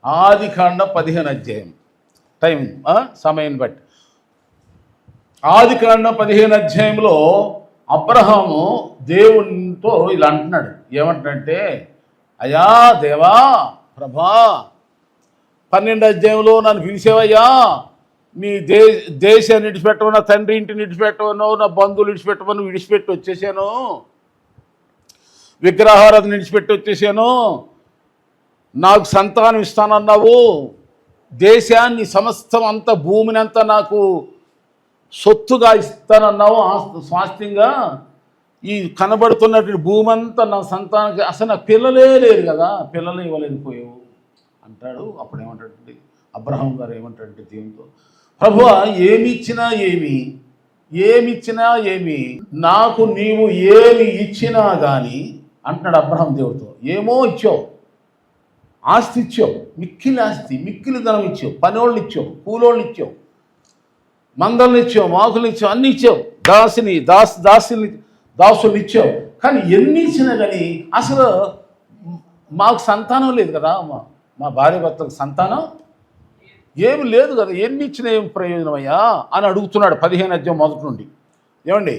ఆదికాండ 15 అధ్యాయం టైం సమయం బట్టి ఆదికాండ 15 అధ్యాయంలో అబ్రహాము దేవునితో ఇలా అంటున్నాడు. ఏమంటున్నాడంటే, అయ్యా దేవా ప్రభా 12 అధ్యాయంలో నన్ను పిలిచేవయ్యా, నీ దేశాన్ని విడిచిపెట్టవు, నా తండ్రి ఇంటిని విడిచిపెట్టవను, నా బంధువులు విడిచిపెట్టవను, విడిచిపెట్టి వచ్చేసాను, విగ్రహారాధన విడిచిపెట్టి వచ్చేసాను, నాకు సంతానం ఇస్తానన్నావు, దేశాన్ని సమస్తం అంత భూమిని అంతా నాకు సొత్తుగా ఇస్తానన్నావు, స్వాస్థ్యంగా ఈ కనబడుతున్నటువంటి భూమి అంతా నా సంతానానికి, అసలు నా పిల్లలే లేరు కదా, పిల్లలు ఇవ్వలేకపోయావు అంటాడు. అప్పుడు ఏమంటాడంటే అబ్రహాం గారు ఏమంటాడంటే దేవునితో, ప్రభువా ఏమిచ్చినా ఏమి నాకు నీవు ఏమి ఇచ్చినా కానీ అంటున్నాడు అబ్రహాం దేవుడితో. ఏమో ఇచ్చావు, ఆస్తి ఇచ్చావు, మిక్కిలి ఆస్తి, మిక్కిలి ధనం ఇచ్చావు, పనోళ్ళు ఇచ్చావు, కూలోళ్ళు ఇచ్చావు, మందలను ఇచ్చావు, మాకులు ఇచ్చావు, అన్నీ ఇచ్చావు, దాసులు ఇచ్చావు. కానీ ఎన్ని ఇచ్చినా కానీ అసలు మాకు సంతానం లేదు కదా, మా భార్య భర్తలకు సంతానం ఏమి లేదు కదా, ఎన్ని ఇచ్చినా ఏం ప్రయోజనమయ్యా అని అడుగుతున్నాడు 15 అధ్యాయం మొదటి నుండి. ఏమండి,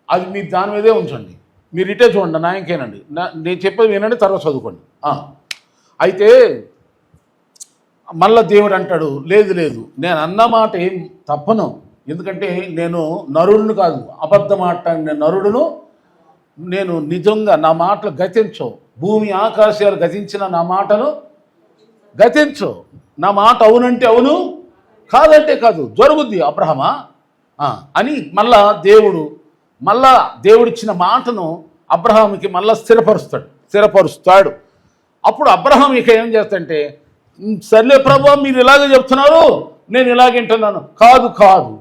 అది మీరు దాని మీదే ఉంచండి, మీరు ఇటే చూడండి, నా ఇంకేనండి, నేను చెప్పేది వినండి, తర్వాత చదువుకోండి. అయితే మళ్ళా దేవుడు అంటాడు, లేదు నేను అన్న మాట ఏం తప్పను, ఎందుకంటే నేను నరుడును కాదు, అబద్ధం ఆడటానికి నరుడును, నేను నిజంగా నా మాటలు గతించవు, భూమి ఆకాశాలు గతించిన నా మాటలు గతించు, నా మాట అవునంటే అవును, కాదంటే కాదు, జరుగుద్ది అబ్రహమా అని మళ్ళా దేవుడిచ్చిన మాటను అబ్రహాముకి మళ్ళా స్థిరపరుస్తాడు. అప్పుడు అబ్రహాం ఇక ఏం చేస్తాడంటే, సర్లే ప్రభు మీరు ఇలాగే చెప్తున్నారు, నేను ఇలాగంటున్నాను, కాదు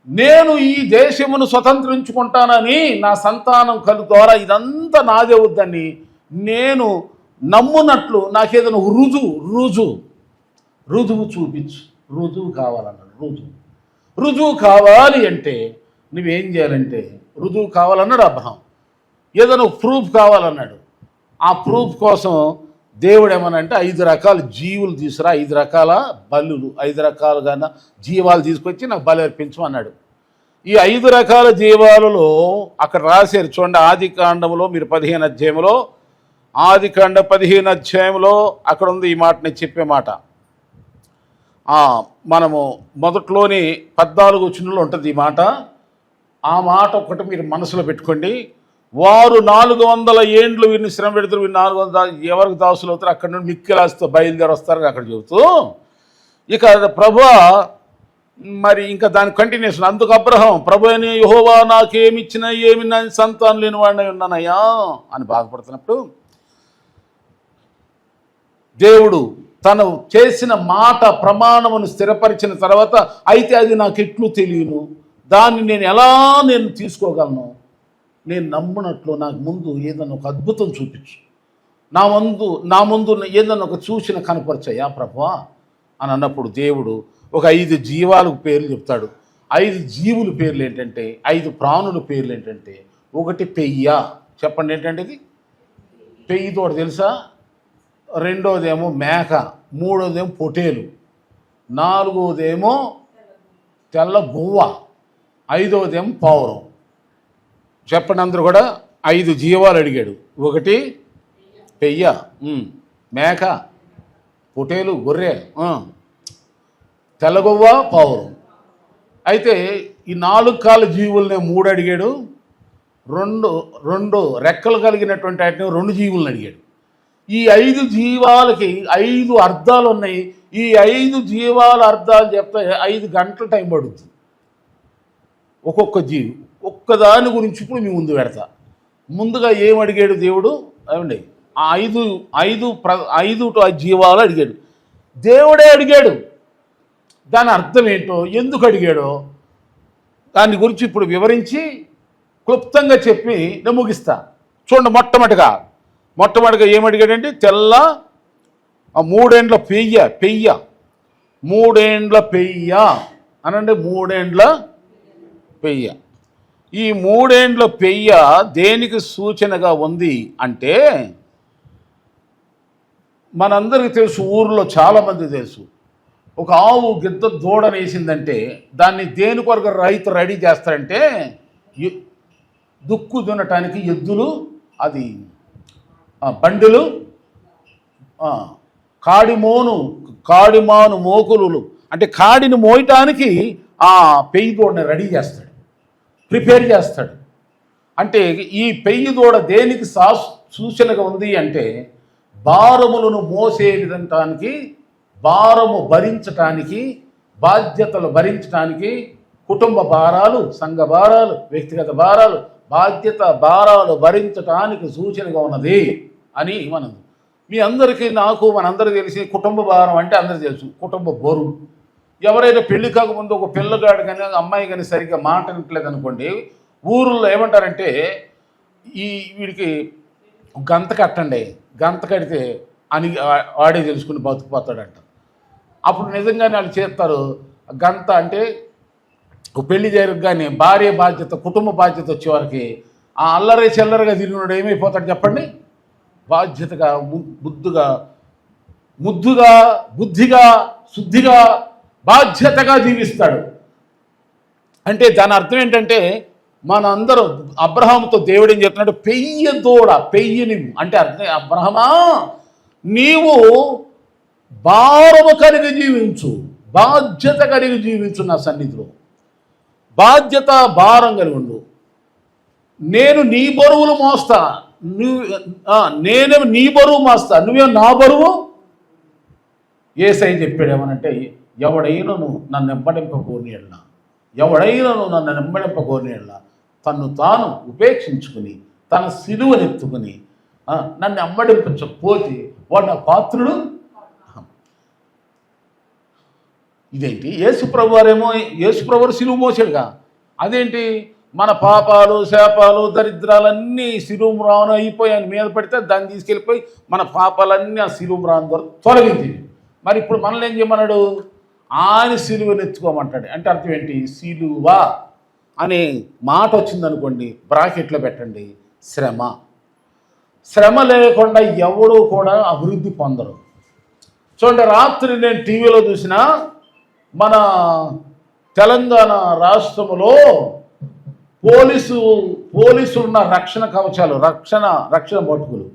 నేను ఈ దేశమును స్వతంత్రించుకుంటానని నా సంతానం ద్వారా ఇదంతా నాదే వద్దని నేను నమ్మునట్లు నాకేదైనా రుజువు చూపించు, రుజువు కావాలన్నాడు. రుజువు కావాలి అంటే నువ్వేం చేయాలంటే, రుజువు కావాలన్నాడు అబ్రహాం, ఏదైనా ప్రూఫ్ కావాలన్నాడు. ఆ ప్రూఫ్ కోసం దేవుడు ఏమనంటే 5 రకాల జీవులు తీసుకురా, 5 రకాల బలులు, 5 రకాలుగా జీవాలు తీసుకొచ్చి నాకు బలి అర్పించమన్నాడు. ఈ 5 రకాల జీవాలలో అక్కడ రాశారు చూడండి, ఆదికాండంలో మీరు 15 అధ్యాయంలో, ఆదికాండ 15 అధ్యాయంలో అక్కడ ఉంది ఈ మాట, నేను చెప్పే మాట. మనము మొదట్లోని 14 వచనంలో ఉంటుంది ఈ మాట. ఆ మాట ఒకటి మీరు మనసులో పెట్టుకోండి. వారు 400 ఏండ్లు వీరిని శ్రమ పెడతారు, వీరు 400 ఎవరికి దాసులు అవుతారు, అక్కడ నుండి మిక్కిలాస్తో బయలుదేరి వస్తారని అక్కడ చెబుతూ, ఇక ప్రభువా మరి ఇంకా దాని కంటిన్యూషన్. అందుకు అబ్రహాం, ప్రభు అని యెహోవా నాకేమిచ్చినా ఏమి నా సంతానం లేని వాడిని ఉన్నానయ్యా అని బాధపడుతున్నప్పుడు, దేవుడు తను చేసిన మాట ప్రమాణమును స్థిరపరిచిన తర్వాత, అయితే అది నాకు ఎట్లు తెలియను, దాన్ని నేను తీసుకోగలను, నేను నమ్మునట్లు నాకు ముందు ఏదన్నా ఒక అద్భుతం చూపించు, నా ముందు ఏదన్నా ఒక సూచన కనపరచయ్యా ప్రభువా అని అన్నప్పుడు దేవుడు ఒక 5 జీవాలకు పేర్లు చెప్తాడు. 5 జీవుల పేర్లు ఏంటంటే, 5 ప్రాణుల పేర్లు ఏంటంటే, ఒకటి పెయ్య, చెప్పండి ఏంటంటే ఇది పెయ్యితోటి తెలుసా, రెండోదేమో మేక, మూడోదేమో పొటేలు, నాలుగోదేమో తెల్ల గువ్వ, ఐదోదేమో పావురం. చెప్పండి అందరూ కూడా 5 జీవాలు అడిగాడు. ఒకటి పెయ్య, మేక, పొటేలు, గొర్రె, తెల్లగొవ్వ, పావురం. అయితే ఈ 4 కాళ్ళ జీవుల్ని 3 అడిగాడు, రెండు రెక్కలు కలిగినటువంటి వాటిని 2 జీవులను అడిగాడు. ఈ 5 జీవాలకి 5 అర్థాలు ఉన్నాయి. ఈ 5 జీవాల అర్థాలు చెప్తే 5 గంటల టైం పడుతుంది ఒక్కొక్క జీవి. ఒక్కదాని గురించి ఇప్పుడు మీ ముందు పెడతా. ముందుగా ఏం అడిగాడు దేవుడు ఏమండి, ఆ 5 జీవాలు అడిగాడు. దేవుడే అడిగాడు. దాని అర్థం ఏంటో, ఎందుకు అడిగాడో దాని గురించి ఇప్పుడు వివరించి క్లుప్తంగా చెప్పి నేను ముగిస్తా. చూడండి, మొట్టమొదటిగా ఏమడిగాడంటే, తెల్ల 3 ఏండ్ల పెయ్య 3 ఏండ్ల పెయ్య అనండి, 3 ఏండ్ల పెయ్య. ఈ 3 ఏండ్ల పెయ్య దేనికి సూచనగా ఉంది అంటే, మనందరికీ తెలుసు, ఊర్లో చాలామంది తెలుసు, ఒక ఆవు గిద్ద దూడనేసిందంటే దాన్ని దేని కొరకు రైతు రెడీ చేస్తారంటే దుక్కు దున్నటానికి ఎద్దులు, అది బండులు, కాడిమాను మోకులు, అంటే కాడిని మోయటానికి ఆ పెయ్యి దూడని రెడీ చేస్తాడు, ప్రిపేర్ చేస్తాడు. అంటే ఈ పెయ్యి దూడ దేనికి సూచనగా ఉంది అంటే భారములను మోసేయడానికి, భారము భరించటానికి, బాధ్యతలు భరించటానికి, కుటుంబ భారాలు, సంఘ భారాలు, వ్యక్తిగత భారాలు, బాధ్యత భారాలు భరించటానికి సూచనగా ఉన్నది అని మనం, మీ అందరికీ నాకు మనందరికీ తెలిసి కుటుంబ భారం అంటే అందరికీ తెలుసు, కుటుంబ బరువు. ఎవరైనా పెళ్లి కాకముందు ఒక పిల్లగాడు కానీ అమ్మాయి కానీ సరిగ్గా మాట వినట్లేదు అనుకోండి, ఊళ్ళో ఏమంటారంటే వీడికి గంత కట్టండి, గంత కడితే అని వాడే తెలుసుకుని బతుకుపోతాడంట. అప్పుడు నిజంగానే వాళ్ళు చేస్తారు. గంత అంటే పెళ్లి జరగగానే భార్య బాధ్యత, కుటుంబ బాధ్యత వచ్చేవారికి ఆ అల్లరి చిల్లరగా తిరిగినాడు ఏమైపోతాడు చెప్పండి? బాధ్యతగా, ముద్దుగా, బుద్ధిగా, శుద్ధిగా, బాధ్యతగా జీవిస్తాడు. అంటే దాని అర్థం ఏంటంటే మన అందరం అబ్రహాముతో దేవుడు ఏం చెప్తున్నాడు? పెయ్యిని అంటే అర్థం, అబ్రహమా నీవు భారము కలిగి జీవించు, బాధ్యత కలిగి జీవించు, నా సన్నిధిలో బాధ్యత భారం కలిగి ఉండు. నేను నీ బరువులు మోస్తా, నేనేమో నీ బరువు మోస్తా, నువ్వే నా బరువు. యేసయ్య చెప్పాడు ఏమనంటే, ఎవడైనను నన్ను వెంబడింపకోనేళ్ళ, ఎవడైనను నన్ను వెంబడింపకోనేళ్ళ తన్ను తాను ఉపేక్షించుకుని తన సిలువనెత్తుకుని నన్ను వెంబడింపకపోతే వాడు నా పాత్రుడు. ఇదేంటి? యేసుప్రభు వారేమో, యేసుప్రభు సిలువ మోసాడుగా, అదేంటి? మన పాపాలు, శాపాలు, దరిద్రాలన్నీ శిలువమ్రాను అయిపోయి ఆయన మీద పడితే దాన్ని తీసుకెళ్ళిపోయి మన పాపాలన్నీ ఆ శిలువమ్రాను ద్వారా తొలగించింది. మరి ఇప్పుడు మనల్ని ఏం చేయమన్నాడు? ఆయన సిలువను ఎత్తుకోమంటాడు. అంటే అర్థం ఏంటి? సిలువ అనే మాట వచ్చిందనుకోండి, బ్రాకెట్లో పెట్టండి, శ్రమ. శ్రమ లేకుండా ఎవడూ కూడా అభివృద్ధి పొందరు. చూడండి, రాత్రి నేను టీవీలో చూసిన మన తెలంగాణ రాష్ట్రంలో పోలీసులున్న రక్షణ కవచాలు, రక్షణ బతుకులు,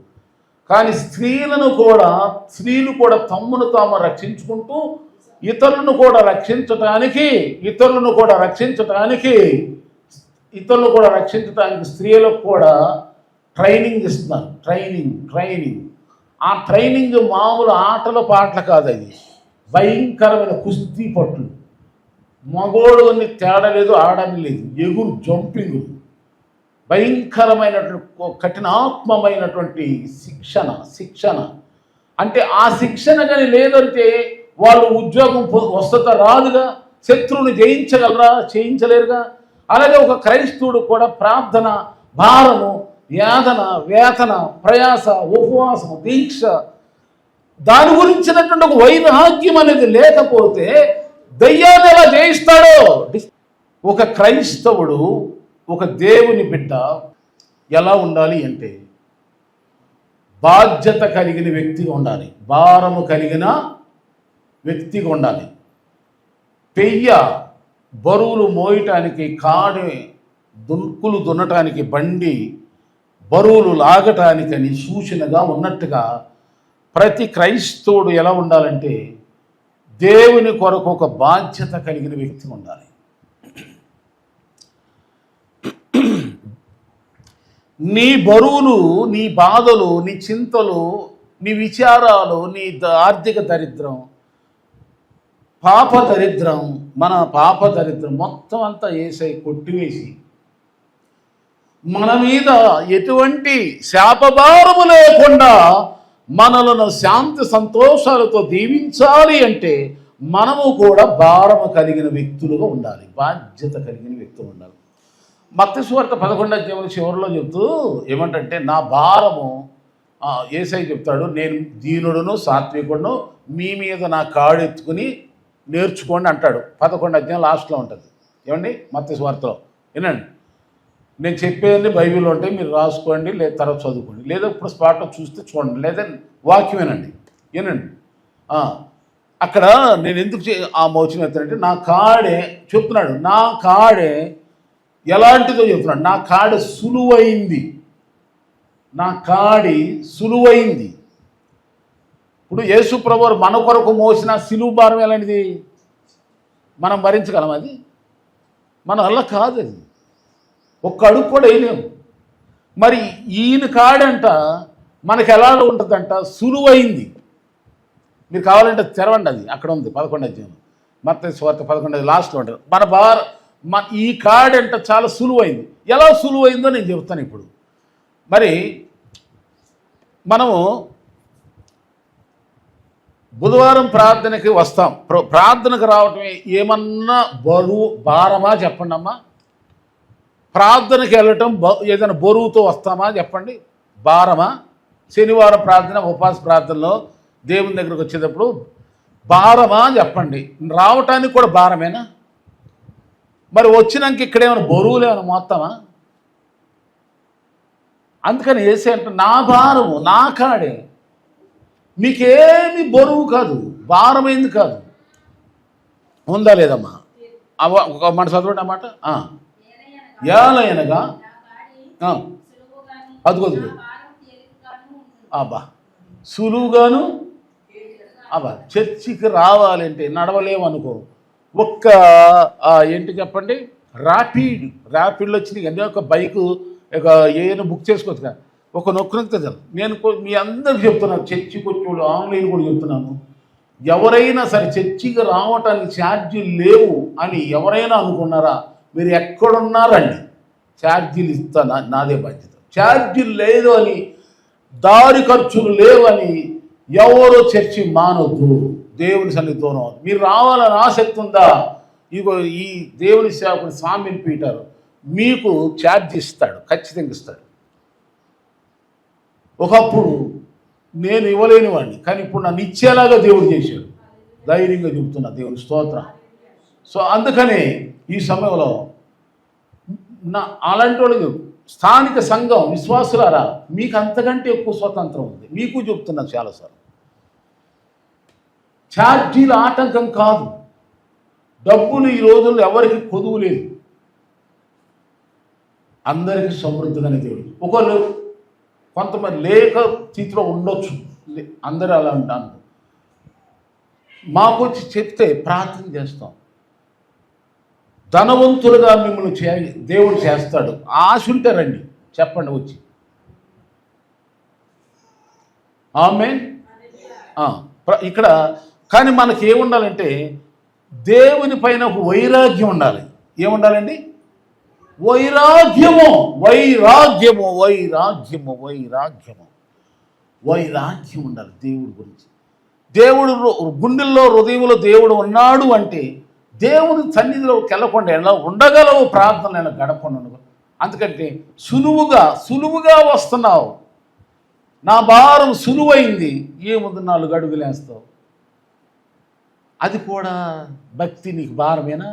కానీ స్త్రీలు కూడా తమ్మును తాము రక్షించుకుంటూ ఇతరులను కూడా రక్షించటానికి స్త్రీలకు కూడా ట్రైనింగ్ ఇస్తున్నారు. ట్రైనింగ్ ఆ ట్రైనింగ్ మామూలు ఆటల పాటలు కాదు, అది భయంకరమైన కుస్తీ పట్లు. మగోడు అని తేడా లేదు, ఆడని లేదు, ఎగురు, జంపింగు, భయంకరమైనటువంటి కఠినాత్మమైనటువంటి శిక్షణ. అంటే ఆ శిక్షణ కానీ లేదంటే వాళ్ళు ఉద్యోగం వస్తుందా? రాదుగా. శత్రువుని చేయించలేరుగా. అలాగే ఒక క్రైస్తవుడు కూడా ప్రార్థన, భారము, యాతన, వేతన, ప్రయాస, ఉపవాసము, దీక్ష, దాని గురించినటువంటి ఒక వైరాగ్యం అనేది లేకపోతే దయ్యాన్ని ఎలా జయిస్తాడో. ఒక క్రైస్తవుడు, ఒక దేవుని బిడ్డ ఎలా ఉండాలి అంటే బాధ్యత కలిగిన వ్యక్తిగా ఉండాలి, భారము కలిగిన వ్యక్తిగా ఉండాలి. బరువులు మోయటానికి, దుక్కులు దున్నటానికి, బండి బరువులు లాగటానికని సూచనగా ఉన్నట్టుగా ప్రతి క్రైస్తవుడు ఎలా ఉండాలంటే దేవుని కొరకు ఒక బాధ్యత కలిగిన వ్యక్తి ఉండాలి. నీ బరువులు, నీ బాధలు, నీ చింతలు, నీ విచారాలు, నీ ఆర్థిక దరిద్రం, మన పాప దరిద్రం మొత్తం అంతా యేసయ్య కొట్టివేసి మన మీద ఎటువంటి శాపభారము లేకుండా మనలను శాంతి సంతోషాలతో దీవించాలి అంటే మనము కూడా భారము కలిగిన వ్యక్తులుగా ఉండాలి, బాధ్యత కలిగిన వ్యక్తులు ఉండాలి. మత్తయి సువార్త 11వ చివరిలో చెప్తూ ఏమంటే, నా భారము, యేసయ్య చెప్తాడు, నేను దీనుడును సాత్వికుడును, మీ మీద నా కాడు ఎత్తుకుని నేర్చుకోండి అంటాడు. 11వ లాస్ట్లో ఉంటుంది. ఏమండి? మత్తయి సువార్తలో వినండి, నేను చెప్పేది బైబిల్లో ఉంటాయి, మీరు రాసుకోండి, లేదా తర్వాత చదువుకోండి, లేదా ఇప్పుడు స్పాట్లో చూస్తే చూడండి, లేదా వాక్యం వినండి. ఏనండి అక్కడ నేను ఎందుకు ఆ మోచన ఎత్తానంటే నా కాడే చెప్తున్నాడు, నా కాడే ఎలాంటిదో చెప్తున్నాడు. నా కాడే సులువైంది, నా కాడి సులువైంది. ఇప్పుడు యేసు ప్రభువు మన కొరకు మోసిన సిలువ భారం ఎలాంటిది? మనం భరించగలం? అది మన వల్ల కాదు, అది ఒక్క అడుగు కూడా వేయలేము. మరి ఈయన కాడంట మనకు ఎలా ఉంటుందంట? సులువైంది. మీరు కావాలంటే తెరవండి, అది అక్కడ ఉంది 11వ అధ్యాయం మత్తయి సువార్త 11 లాస్ట్లో ఉంటుంది. ఈ కాడంట చాలా సులువైంది. ఎలా సులువైందో నేను చెప్తాను ఇప్పుడు. మరి మనము బుధవారం ప్రార్థనకి వస్తాం. ప్రార్థనకు రావటమే ఏమన్నా భారమా చెప్పండి అమ్మా? ప్రార్థనకి వెళ్ళటం ఏదైనా బరువుతో వస్తామా చెప్పండి? భారమా? శనివారం ప్రార్థన, ఉపవాస ప్రార్థనలో దేవుని దగ్గరకు వచ్చేటప్పుడు భారమా చెప్పండి? రావటానికి కూడా భారమేనా? మరి వచ్చినాక ఇక్కడేమైనా బరువులు ఏమైనా మోస్తామా? అందుకని వేసే అంటే నా భారము నా కాడే, మీకేమి బరువు కాదు, భారమైంది కాదు. ఉందా లేదమ్మా? ఒక మాట చదవండి అన్నమాట. ఏలయనగా అదిగోదు అబ్బా సులువుగాను. అబ్బా చర్చికి రావాలంటే నడవలేమనుకో, ఒక్క ఏంటి చెప్పండి, ర్యాపిడ్లో వచ్చినాయి అన్నీ. ఒక బైకు ఏదైనా బుక్ చేసుకోవచ్చు కదా, ఒక నొక్కునొక్కితే చాలు. నేను మీ అందరికి చెప్తున్నాను, చర్చికి వచ్చేవాళ్ళు ఆన్లైన్ కూడా చెప్తున్నాను, ఎవరైనా సరే చర్చికి రావటానికి ఛార్జీలు లేవు అని ఎవరైనా అనుకున్నారా? మీరు ఎక్కడున్నారండి, ఛార్జీలు ఇస్తాను, నాదే బాధ్యత. ఛార్జీలు లేదు అని, దారి ఖర్చులు లేవని ఎవరో చర్చి మానొద్దు. దేవుని సన్నిధితోనో మీరు రావాలని ఆసక్తి ఉందా? ఇగో ఈ దేవుని సేవకుని స్వామిని పీటర్ మీకు ఛార్జ్ ఇస్తాడు, ఖచ్చితంగా ఇస్తాడు. ఒకప్పుడు నేను ఇవ్వలేని వాడిని, కానీ ఇప్పుడు నన్ను ఇచ్చేలాగా దేవుడు చేశాడు. ధైర్యంగా చెబుతున్నా, దేవుని స్తోత్రం. సో అందుకనే ఈ సమయంలో అలాంటి వాళ్ళు స్థానిక సంఘం విశ్వాసులారా, మీకు అంతకంటే ఎక్కువ స్వతంత్రం ఉంది. మీకు చెప్తున్నా చాలాసార్లు, ఛార్జీల ఆటంకం కాదు. డబ్బులు ఈ రోజుల్లో ఎవరికి కొదువు లేదు, అందరికీ సమృద్ధిగానే దేవుడు. ఒకళ్ళు కొంతమంది లేక స్థితిలో ఉండొచ్చు, అందరూ అలా అంటాను. మాకు వచ్చి చెప్తే ప్రార్థన చేస్తాం. ధనవంతులుగా మిమ్మల్ని దేవుడు చేస్తాడు. ఆశ ఉంటే రండి, చెప్పండి వచ్చి. ఆమేన్. ఇక్కడ కానీ మనకి ఏముండాలంటే దేవుని పైన ఒక వైరాగ్యం ఉండాలి. ఏముండాలండి? వైరాగ్యము వైరాగ్యము వైరాగ్యము వైరాగ్యము వైరాగ్యం ఉండాలి దేవుడి గురించి. దేవుడు గుండెల్లో హృదయంలో దేవుడు ఉన్నాడు అంటే దేవుని సన్నిధిలోకి వెళ్ళకుండా ఎలా ఉండగలవు? ప్రార్థనలు ఎలా గడపకుండా ఉండగలవు? అందుకంటే సులువుగా వస్తున్నావు. నా భారం సులువైంది, ఏముంది 4 అడుగులు వేస్తావు. అది కూడా భక్తి నీకు భారమేనా?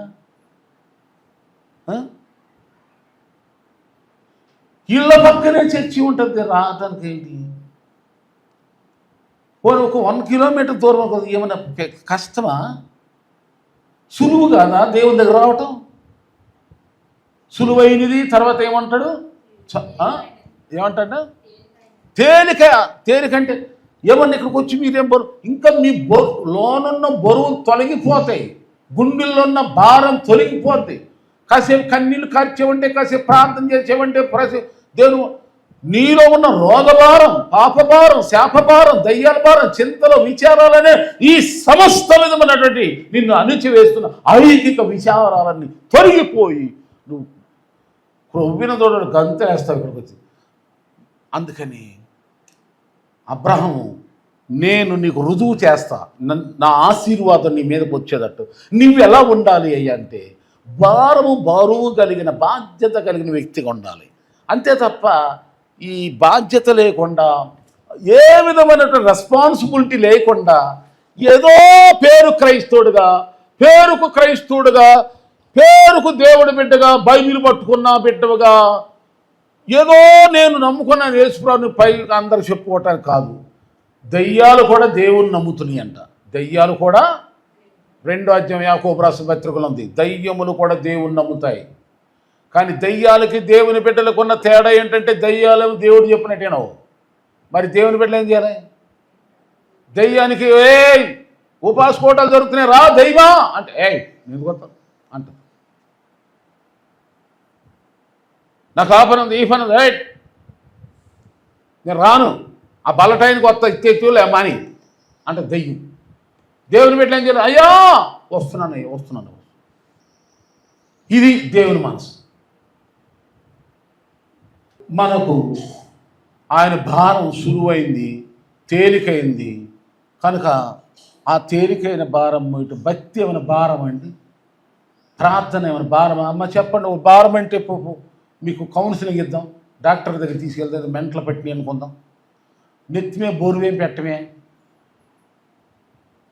ఇళ్ళ పక్కనే చర్చి ఉంటుంది, రావడానికి ఏంటి? ఒక 1 కిలోమీటర్ దూరం ఏమైనా కష్టమా? సులువు కాదా దేవుని దగ్గర రావటం? సులువైనది. తర్వాత ఏమంటాడు? ఏమంటాడు? తేలికంటే ఏమన్నా ఇక్కడికి వచ్చి మీరేం బరువు, ఇంకా మీ లోనున్న బరువులు తొలగిపోతాయి, గుండెల్లో ఉన్న భారం తొలగిపోతాయి. కాసేపు కన్నీళ్ళు కార్చేవంటే, కాసేపు ప్రార్థన చేసేవంటే, దేవుడు నీలో ఉన్న రోగభారం, పాపభారం, శాపభారం, దయ్యాల భారం, చింతలు, విచారాలనే ఈ సమస్త విధమైనటువంటి నిన్ను అణిచివేస్తున్న ఐహిక విచారాలన్నీ తొలగిపోయి నువ్వు క్రొవ్విన తోడు గంత వేస్తావు ఇక్కడికి వచ్చి. అందుకని అబ్రహాము, నేను నీకు రుజువు చేస్తా, నా ఆశీర్వాదం నీ మీదకి వచ్చేటట్టు నువ్వు ఎలా ఉండాలి అయ్యా అంటే, బరువు కలిగిన బాధ్యత కలిగిన వ్యక్తిగా ఉండాలి. అంతే తప్ప ఈ బాధ్యత లేకుండా, ఏ విధమైనటువంటి రెస్పాన్సిబిలిటీ లేకుండా, ఏదో పేరుకు దేవుడి బిడ్డగా, బైబిల్ పట్టుకున్న బిడ్డగా, ఏదో నేను నమ్ముకున్నాను యేసుప్రభుని పై అందరూ చెప్పుకోవటానికి కాదు. దయ్యాలు కూడా దేవుని నమ్ముతున్నాయి అంట. దయ్యాలు కూడా 2వ అధ్యాయం యాకోబు రాసిన పత్రికలో ఉంది, దయ్యములు కూడా దేవుని నమ్ముతాయి. కానీ దయ్యాలకి దేవుని బిడ్డలకు ఉన్న తేడా ఏంటంటే దయ్యాలు దేవుడు చెప్పినట్టేనవు. మరి దేవుని బిడ్డలు ఏం చేయాలి? దయ్యానికి ఉపాసకోటాలు జరుగుతున్నాయి, రా దైవా అంటే నేను కొత్త అంట, నాకు ఆ పని ఉంది ఈ పని ఉంది, నేను రాను, ఆ బల్లటానికి కొత్త ఇచ్చేతులే మాని అంటే దయ్యం. దేవుని బిడ్డలు ఏం చేయాలి? అయ్యా వస్తున్నాను. ఇది దేవుని మనసు. మనకు ఆయన భారం సులువైంది, తేలికైంది కనుక ఆ తేలికైన భారం ఇటు భక్తి ఏమైనా భారం అండి, ప్రార్థన ఏమైనా భారం. అమ్మ చెప్పండి, ఓ భారం అంటే మీకు కౌన్సిలింగ్ ఇద్దాం, డాక్టర్ దగ్గర తీసుకెళ్తే మెంటలు పట్టిని అనుకుందాం, నెత్తిమే బోరువేం పెట్టమే,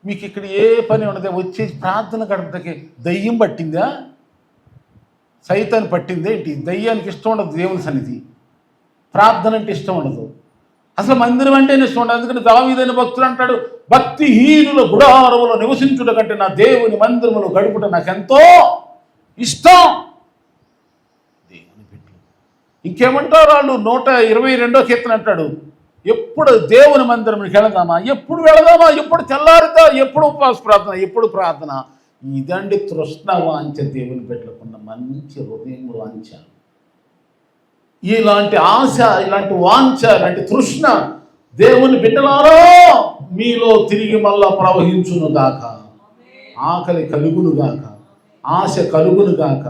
మీకు ఇక్కడ ఏ పని ఉండదు, వచ్చేసి ప్రార్థన గడపకి దయ్యం పట్టిందా, సైతాన్ని పట్టిందే ఏంటి? దయ్యానికి ఇష్టం ఉండదు దేవుని సన్నిధి, ప్రార్థన అంటే ఇష్టం ఉండదు, అసలు మందిరం అంటేనే ఇష్టం ఉండదు. అందుకని దావీదైన భక్తుడు అంటాడు, భక్తిహీనుల గుడారములో నివసించుట కంటే నా దేవుని మందిరములో గడుపుట నాకెంతో ఇష్టం. దేవుని బిడ్డలు ఇంకేమంటారు వాళ్ళు? 122వ కీర్తన అంటాడు, ఎప్పుడు దేవుని మందిరంకి వెళదామా, ఎప్పుడు తెల్లారుతా, ఎప్పుడు ఉపవాస ప్రార్థన, ఎప్పుడు ప్రార్థన. ఇదండి తృష్ణ వాంఛ, దేవుని బిడ్డలకున్న మంచి హృదయం వాంఛ. ఇలాంటి ఆశ, ఇలాంటి వాంఛ, ఇలాంటి తృష్ణ దేవుని బిడ్డలారా మీలో తిరిగి మళ్ళా ప్రవహించును గాక. ఆకలి కలుగును గాక, ఆశ కలుగును గాక.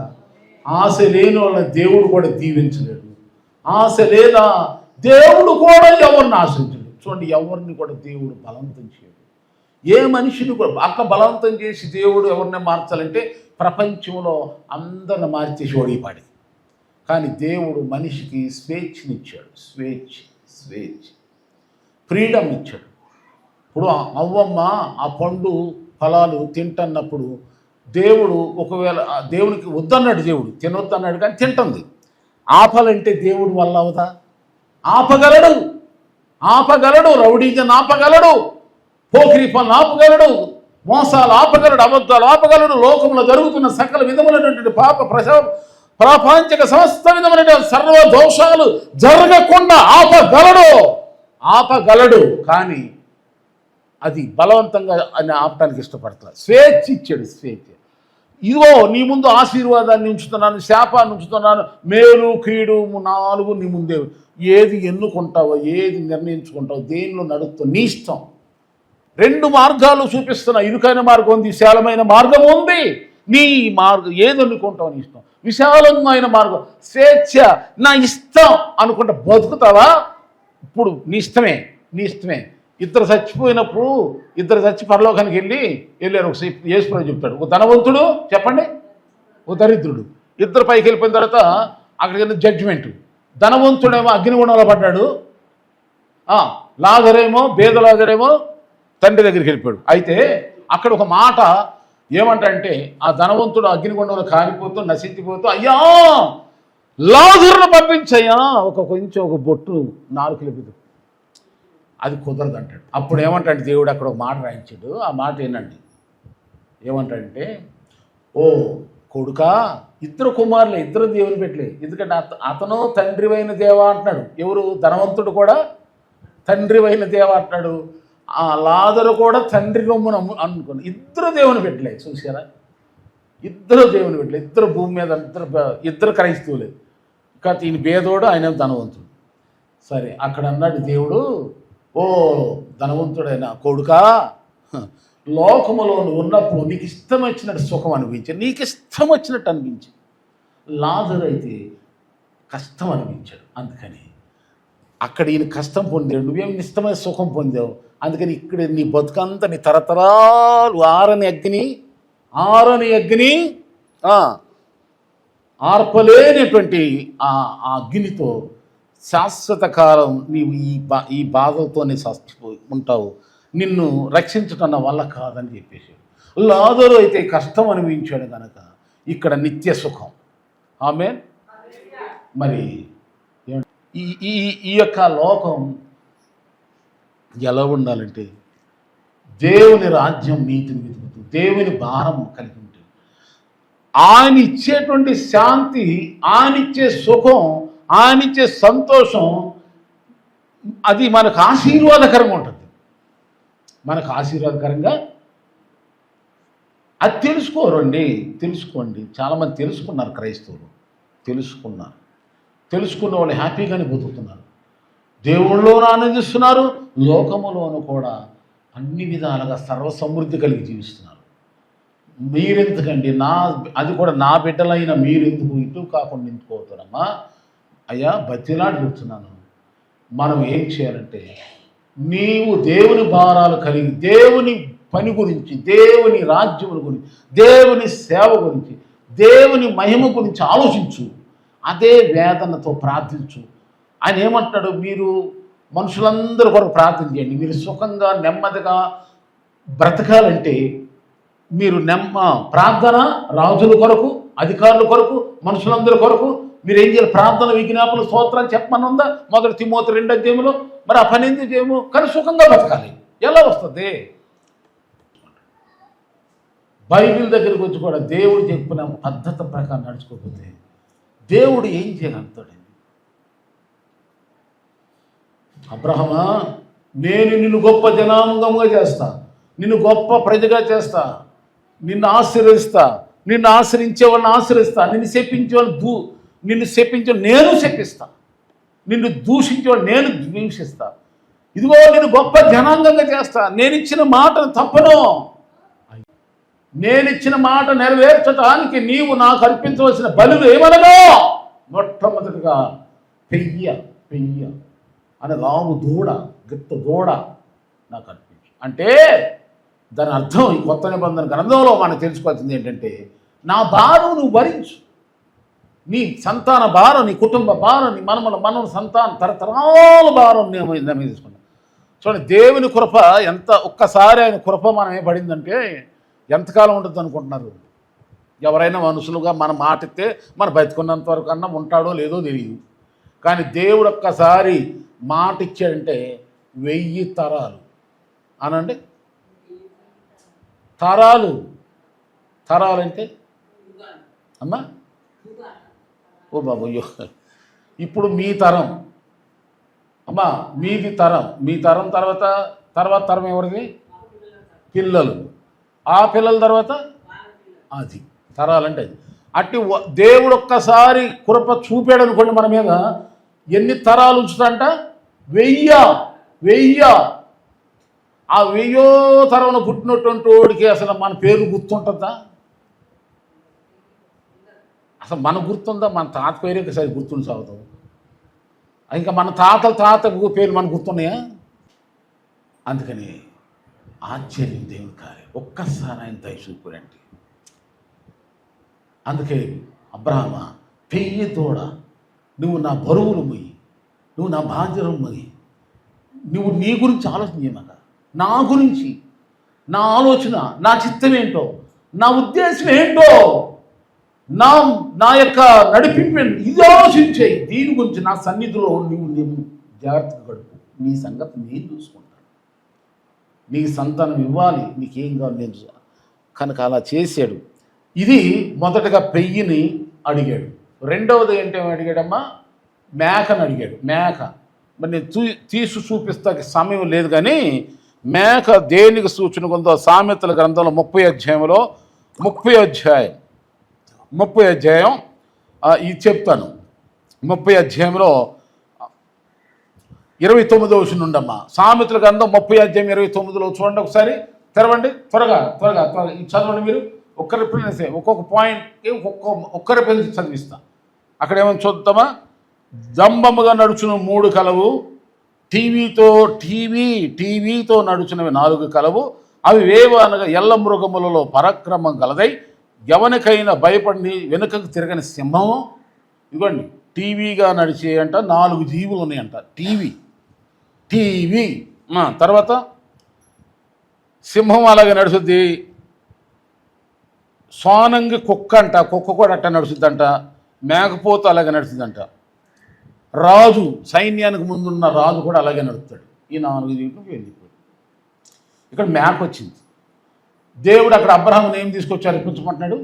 ఆశ లేని వాళ్ళని దేవుడు కూడా దీవించలేడు. ఆశ లేదా దేవుడు కూడా ఎవరిని ఆశించడు. చూడండి, ఎవరిని కూడా దేవుడు బలవంతం చేయడు. ఏ మనిషిని కూడా అట్లా బలవంతం చేసి దేవుడు ఎవరిని మార్చాలంటే ప్రపంచంలో అందరిని మార్చేసి ఓడిపాడి. కానీ దేవుడు మనిషికి స్వేచ్ఛనిచ్చాడు, స్వేచ్ఛ ఫ్రీడమ్ ఇచ్చాడు. ఇప్పుడు అవ్వమ్మ ఆ పండు ఫలాలు తింటున్నప్పుడు దేవుడు ఒకవేళ దేవునికి వద్దన్నాడు, దేవుడు తినొద్దన్నాడు, కానీ తింటుంది. ఆపాలంటే దేవుడు వల్ల అవుదా? ఆపగలడు, రౌడీజన్ ఆపగలడు, పోకిరి పనులు ఆపగలడు, మోసాలు ఆపగలడు, అబద్ధాలు ఆపగలడు, లోకంలో జరుగుతున్న సకల విధములైనటువంటి ప్రాపంచిక సమస్త విధమైన సర్వ దోషాలు జరగకుండా ఆపగలడు. కానీ అది బలవంతంగా అని ఆపడానికి ఇష్టపడతాడు. స్వేచ్ఛ ఇచ్చాడు, స్వేచ్ఛ. ఇదిగో నీ ముందు ఆశీర్వాదాన్ని ఉంచుతున్నాను, శాపాన్ని ఉంచుతున్నాను, మేలు కీడు 4 నీ ముందే. ఏది ఎన్నుకుంటావో, ఏది నిర్ణయించుకుంటావో, దేనిలో నడుస్తావు నీ ఇష్టం. 2 మార్గాలు చూపిస్తున్నా, ఇరుకైన మార్గం ఉంది, విశాలమైన మార్గం ఉంది. నీ మార్గం ఏది అనుకుంటావు నీ ఇష్టం. విశాలమైన మార్గం స్వేచ్ఛ, నా ఇష్టం అనుకుంటా బతుకుతావా? ఇప్పుడు నీ ఇష్టమే. ఇద్దరు చచ్చిపోయినప్పుడు ఇద్దరు చచ్చి పరలోకానికి వెళ్ళారు. ఒక యేసుప్రభు చెప్తాడు, ఒక ధనవంతుడు చెప్పండి, ఒక దరిద్రుడు. ఇద్దరు పైకి వెళ్ళిపోయిన తర్వాత అక్కడికి వెళ్ళి జడ్జిమెంట్. ధనవంతుడేమో అగ్నిగుండంలో పడ్డాడు, లాజరేమో తండ్రి దగ్గరికి వెళ్ళిపోయాడు. అయితే అక్కడ ఒక మాట ఏమంటే, ఆ ధనవంతుడు అగ్నిగుండంలో కాలిపోతూ నశించిపోతూ, అయ్యా లాజరును పంపించయ్యా, ఒక బొట్టు 4 కిలోమీటర్లు. అది కుదరదు అంటాడు. అప్పుడు ఏమంటాడు దేవుడు, అక్కడ ఒక మాట రాయించాడు. ఆ మాట ఏంటండి, ఏమంటాడంటే, ఓ కొడుకా, 2 కుమారులే, 2 దేవుని పెట్టలే. ఎందుకంటే అతను తండ్రివైన దేవా అంటున్నాడు. ఎవరు? ధనవంతుడు కూడా తండ్రివైన దేవా అంటున్నాడు. ఆ లాజరు కూడా తండ్రి రొమ్మును అనుకుని 2 దేవుని పెట్టలే. చూసారా, 2 దేవుని పెట్టలే. 2 భూమి మీద 2 క్రైస్తవులే. కాదు, ఈయన భేదోడు, ఆయన ధనవంతుడు. సరే, అక్కడ అన్నాడు దేవుడు, ఓ ధనవంతుడైన కొడుకా, లోకములో ఉన్నప్పుడు నీకు ఇష్టం వచ్చినట్టు సుఖం అనిపించాడు, నీకు ఇష్టం వచ్చినట్టు అనిపించి. లాజరు అయితే కష్టం అనిపించాడు. అందుకని అక్కడ ఈయన కష్టం పొందాడు, నువ్వేం ఇష్టమైన సుఖం పొందావు. అందుకని ఇక్కడ నీ బతుకంతా నీ తరతరాలు ఆరని అగ్ని ఆర్పలేనటువంటి ఆ అగ్నితో శాశ్వత కాలం నీవు ఈ బాధలతోనే చచ్చిపోయి ఉంటావు, నిన్ను రక్షించటం వల్ల కాదని చెప్పేశాడు. లాజరు అయితే కష్టం అనిపించాడు కనుక ఇక్కడ నిత్య సుఖం. ఆమేన్. మరి ఈ యొక్క లోకం ఎలా ఉండాలంటే దేవుని రాజ్యం నీతిని వెతుకుతూ దేవుని భారం కలిగి ఉంటే ఆయన ఇచ్చేటువంటి శాంతి, ఆయన ఇచ్చే సుఖం, ఆయన ఇచ్చే సంతోషం అది మనకు ఆశీర్వాదకరంగా ఉంటుంది. మనకు ఆశీర్వాదకరంగా అది తెలుసుకోండి. చాలామంది తెలుసుకున్నారు, క్రైస్తవులు తెలుసుకున్న వాళ్ళు హ్యాపీగానే బతుకుతున్నారు, దేవుళ్ళలోనూ ఆనందిస్తున్నారు, లోకములోనూ కూడా అన్ని విధాలుగా సర్వసమృద్ధి కలిగి జీవిస్తున్నారు. మీరెందుకండి అది కూడా నా బిడ్డలైన మీరెందుకు ఇటు కాకుండా నింపుకోతున్నామా? అయ్యా బతిలాడి చెప్తున్నాను, మనం ఏం చేయాలంటే నీవు దేవుని భారాలు కలిగి దేవుని పని గురించి, దేవుని రాజ్యముల గురించి, దేవుని సేవ గురించి, దేవుని మహిమ గురించి ఆలోచించు. అదే వేదనతో ప్రార్థించు. ఆయన ఏమంటాడు, మీరు మనుషులందరూ కొరకు ప్రార్థన చేయండి. మీరు సుఖంగా నెమ్మదిగా బ్రతకాలంటే మీరు ప్రార్థన రాజుల కొరకు, అధికారుల కొరకు, మనుషులందరి కొరకు మీరు ఏం చేయాలి? ప్రార్థన, విజ్ఞాపన, స్తోత్రాలు చెప్పమని ఉందా? 1 తిమోతి 2 మరి ఆ పని ఎందుకు చేయము? కానీ సుఖంగా బతకాలి. ఎలా వస్తుంది? బైబిల్ దగ్గరికి వచ్చి కూడా దేవుడు చెప్పిన పద్ధతి ప్రకారం నడుచుకోకపోతే దేవుడు ఏం చేయగలుగుతాడండి? అబ్రహమా, నేను నిన్ను గొప్ప జనాంగంగా చేస్తా, నిన్ను గొప్ప ప్రజగా చేస్తా, నిన్ను ఆశీర్వదిస్తా, నిన్ను ఆశ్రయించే వాళ్ళని ఆశ్రయిస్తా, నిన్ను శపించే నేను శపిస్తా, నిన్ను దూషించే వాళ్ళు నేను దూషిస్తా, ఇదిగో నేను గొప్ప జనాంగంగా చేస్తా, నేను ఇచ్చిన మాటను తప్పను, నేను ఇచ్చిన మాట నెరవేర్చడానికి నీవు నాకు అర్పించవలసిన బలులు ఏమనగా మొట్టమొదటిగా పెయ్య అనే రాము దూడ, గిత్త దూడ నాకు అర్పించు అంటే దాని అర్థం ఈ కొత్త నిబంధన గ్రంథంలో మనం తెలుసుకోవాల్సింది ఏంటంటే, నా భారం నువ్వు భరించు. నీ సంతాన భారం, నీ కుటుంబ భారం, నీ మనమ సంతానం, తరతరాల భారం నేను తీసుకున్నాను. చూడండి, దేవుని కృప ఎంత, ఒక్కసారి ఆయన కృప మనమే పడిందంటే ఎంతకాలం ఉంటుంది అనుకుంటున్నారు? ఎవరైనా మనుషులుగా మన మాట ఇస్తే మన బతికున్నంత వరకు అన్నా ఉంటాడో లేదో తెలియదు. కానీ దేవుడు ఒక్కసారి మాట ఇచ్చాడంటే 1000 తరాలు అనండి. తరాలంటే అమ్మా, ఓ బాబు, ఇప్పుడు మీ తరం అమ్మా, మీది తరం, మీ తరం తర్వాత తరం ఎవరిది? పిల్లలు, ఆ పిల్లల తర్వాత అది తరాలంటే అది. అట్టి దేవుడు ఒక్కసారి కృప చూపాడు అనుకోండి మన మీద, ఎన్ని తరాలు ఉంచుతాంట? 1000. ఆ 1000వ తరంలో పుట్టినటువంటి వాడికి అసలు మన పేరు గుర్తుంటుందా? అసలు మన గుర్తుందా? మన తాత పేరు ఇంకా సరి గుర్తుండి సాగుతాం. ఇంకా మన తాత పేరు మనకు గుర్తున్నాయా? అందుకని ఆశ్చర్యం దేవుని కార్యం. ఒక్కసారి ఆయన దయ చూపుడండి. అందుకే అబ్రహమా, 1000 తోడ నువ్వు నా బరువులు మొయ్యి, నువ్వు నా బాధ్యతలు మొయ్యి, నువ్వు నీ గురించి ఆలోచన చేయమక, నా గురించి, నా ఆలోచన, నా చిత్తం ఏంటో, నా ఉద్దేశం ఏంటో, నా యొక్క నడిపింపు ఇది ఆలోచించేయి. దీని గురించి నా సన్నిధిలో నువ్వు జాగ్రత్తగా గడుపు. నీ సంగతి నేను చూసుకుంటాను. నీకు సంతానం ఇవ్వాలి, నీకేం కావాలి నేను కనుక అలా చేశాడు. ఇది మొదటగా పెయ్యిని అడిగాడు. రెండవది ఏంటేమో అడిగాడమ్మా? మేకను అడిగాడు. మేక మరి నేను తీసి చూపిస్తాకి సమయం లేదు, కానీ మేక దేనికి సూచన కొందో సామెతల గ్రంథంలో 30 అధ్యాయంలో 30 అధ్యాయం ఇది చెప్తాను. 30 అధ్యాయంలో 29వ వచనం నుండమ్మా. సామెతల గ్రంథం 30 అధ్యాయం 29లో చూడండి ఒకసారి. తెరవండి, త్వరగా ఇది చదవండి మీరు. ఒక్క రిఫరెన్స్, ఒక్కొక్క పాయింట్కి ఒక్క రిఫరెన్స్ చదివిస్తా. అక్కడ ఏమైనా చూద్దామా? దంబముగా నడుచున 3 కలవు, టీవీతో నడుచునవి 4 కలవు, అవి వేవు అనగా ఎల్ల మృగములలో పరాక్రమం గలదై ఎవరికైనా భయపడి వెనుకకు తిరగని సింహము. ఇవ్వండి, టీవీగా నడిచే అంట 4 జీవులు ఉన్నాయంట. టీవీ తర్వాత సింహం అలాగే నడుచుద్ది. సోనంగి కుక్క అంట, కుక్క కూడా అట్ట నడుచుద్దంట. మేకపోతు అలాగే నడుచుద్దంట. రాజు, సైన్యానికి ముందున్న రాజు కూడా అలాగే నడుపుతాడు. ఈ 4 జీవితం వెళ్ళిపోయి. ఇక్కడ మేక వచ్చింది. దేవుడు అక్కడ అబ్రహాముని ఏం తీసుకొచ్చారు అర్పించమంటున్నాడు?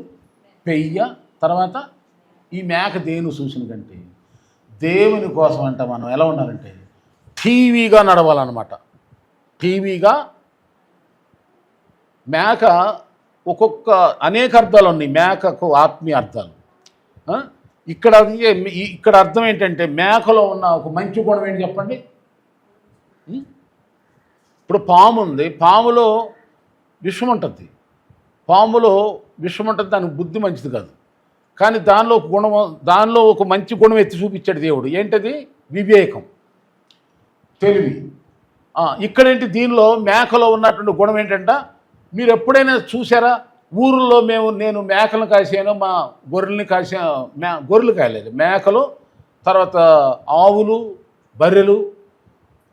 పెయ్య. తర్వాత ఈ మేక దేని సూచన కంటే దేవుని కోసం అంట మనం ఎలా ఉండాలంటే టీవీగా నడవాలన్నమాట. టీవీగా మేక ఒక్కొక్క అనేక అర్థాలు ఉన్నాయి మేకకు, ఆత్మీయ అర్థాలు. ఇక్కడ అర్థం ఏంటంటే మేకలో ఉన్న ఒక మంచి గుణం ఏంటి చెప్పండి. ఇప్పుడు పాము ఉంది, పాములో విషం ఉంటుంది, పాములో విషం ఉంటుంది, దానికి బుద్ధి మంచిది కాదు. కానీ దానిలో ఒక మంచి గుణం ఎత్తి చూపించాడు దేవుడు. ఏంటది? వివేకం, తెలివి. ఇక్కడేంటి దీనిలో మేకలో ఉన్నటువంటి గుణం ఏంటంట, మీరు ఎప్పుడైనా చూసారా? ఊరిలో నేను మేకలను కాసాను, మా గొర్రెల్ని కాసాను. గొర్రెలు కాయలేదు, మేకలు, తర్వాత ఆవులు, బర్రెలు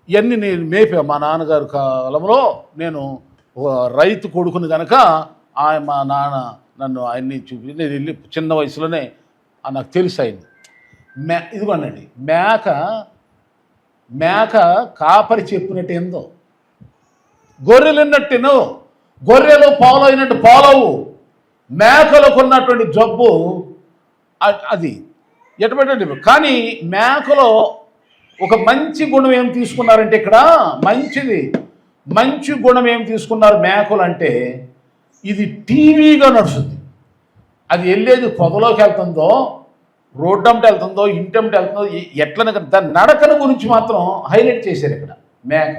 ఇవన్నీ నేను మేపా. మా నాన్నగారు కాలంలో నేను రైతు కొడుకుని కనుక మా నాన్న నన్ను ఆయన్ని చూపి నేను వెళ్ళి చిన్న వయసులోనే నాకు తెలుసు అయింది. ఇదిగోనండి మేక కాపరి చెప్పినట్టు ఏందో, గొర్రెలు విన్నట్టు గొర్రెలు పాలైనట్టు పాలవు. మేకలకు ఉన్నటువంటి జబ్బు అది ఎటువంటి. కానీ మేకలో ఒక మంచి గుణం ఏం తీసుకున్నారంటే ఇక్కడ మంచి గుణం ఏం తీసుకున్నారు మేకలు అంటే, ఇది టీవీగా నడుస్తుంది. అది వెళ్ళేది పొదలోకి వెళ్తుందో, రోడ్డంటే వెళ్తుందో, ఇంటంటే వెళ్తుందో, ఎట్లనే దాని నడకను గురించి మాత్రం హైలైట్ చేశారు ఇక్కడ. మేక